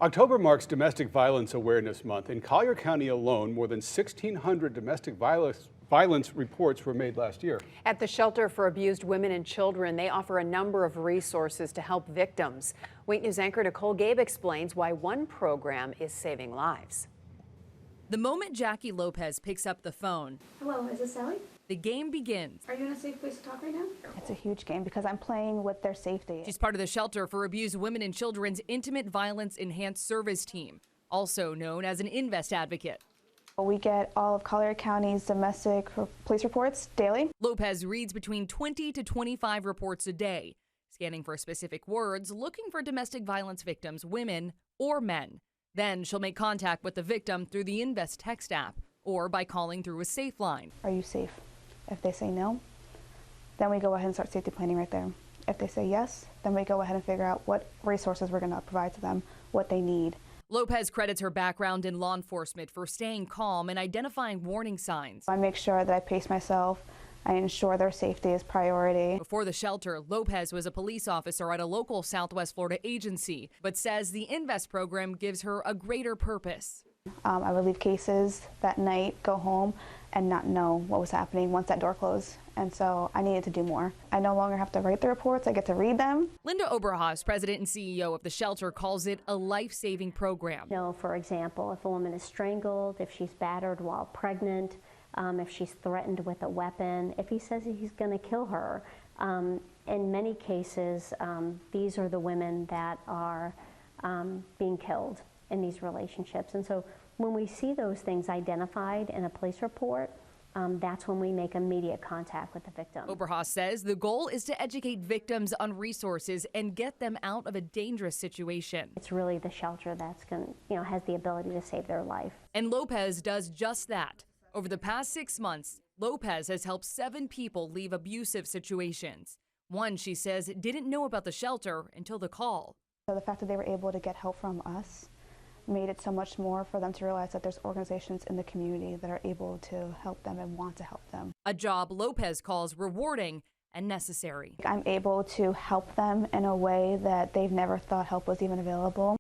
October marks Domestic Violence Awareness Month. In Collier County alone, more than 1,600 domestic violence reports were made last year. At the Shelter for Abused Women and Children, they offer a number of resources to help victims. Wait News anchor Nicole Gabe explains why one program is saving lives. The moment Jackie Lopez picks up the phone, hello, is this Sally? The game begins. Are you in a safe place to talk right now? It's a huge game because I'm playing with their safety. She's part of the Shelter for Abused Women and Children's Intimate Violence Enhanced Service Team, also known as an Invest Advocate. We get all of Collier County's domestic police reports daily. Lopez reads between 20 to 25 reports a day, scanning for specific words, looking for domestic violence victims, women or men. Then she'll make contact with the victim through the Invest text app or by calling through a safe line. Are you safe? If they say no, then we go ahead and start safety planning right there. If they say yes, then we go ahead and figure out what resources we're going to provide to them, what they need. Lopez credits her background in law enforcement for staying calm and identifying warning signs. I make sure that I pace myself. I ensure their safety is priority. Before the shelter, Lopez was a police officer at a local Southwest Florida agency, but says the Invest program gives her a greater purpose. I would leave cases that night, go home, and not know what was happening once that door closed. And so I needed to do more. I no longer have to write the reports, I get to read them. Linda Oberhaus, president and CEO of the shelter, calls it a life-saving program. For example, if a woman is strangled, if she's battered while pregnant, if she's threatened with a weapon, if he says he's going to kill her. In many cases, these are the women that are being killed in these relationships. And so when we see those things identified in a police report, that's when we make immediate contact with the victim. Oberhaus says the goal is to educate victims on resources and get them out of a dangerous situation. It's really the shelter that's has the ability to save their life. And Lopez does just that. Over the past 6 months, Lopez has helped 7 people leave abusive situations. One, she says, didn't know about the shelter until the call. So the fact that they were able to get help from us made it so much more for them to realize that there's organizations in the community that are able to help them and want to help them. A job Lopez calls rewarding and necessary. I'm able to help them in a way that they've never thought help was even available.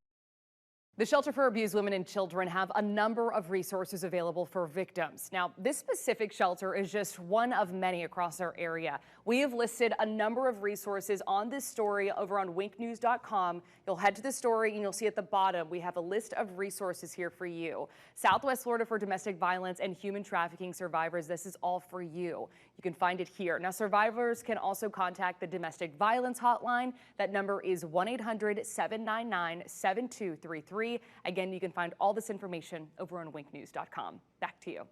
The Shelter for Abused Women and Children have a number of resources available for victims. Now, this specific shelter is just one of many across our area. We have listed a number of resources on this story over on winknews.com. You'll head to the story and you'll see at the bottom we have a list of resources here for you. Southwest Florida for domestic violence and human trafficking survivors, this is all for you. You can find it here. Now, survivors can also contact the domestic violence hotline. That number is 1-800-799-7233. Again, you can find all this information over on winknews.com. Back to you.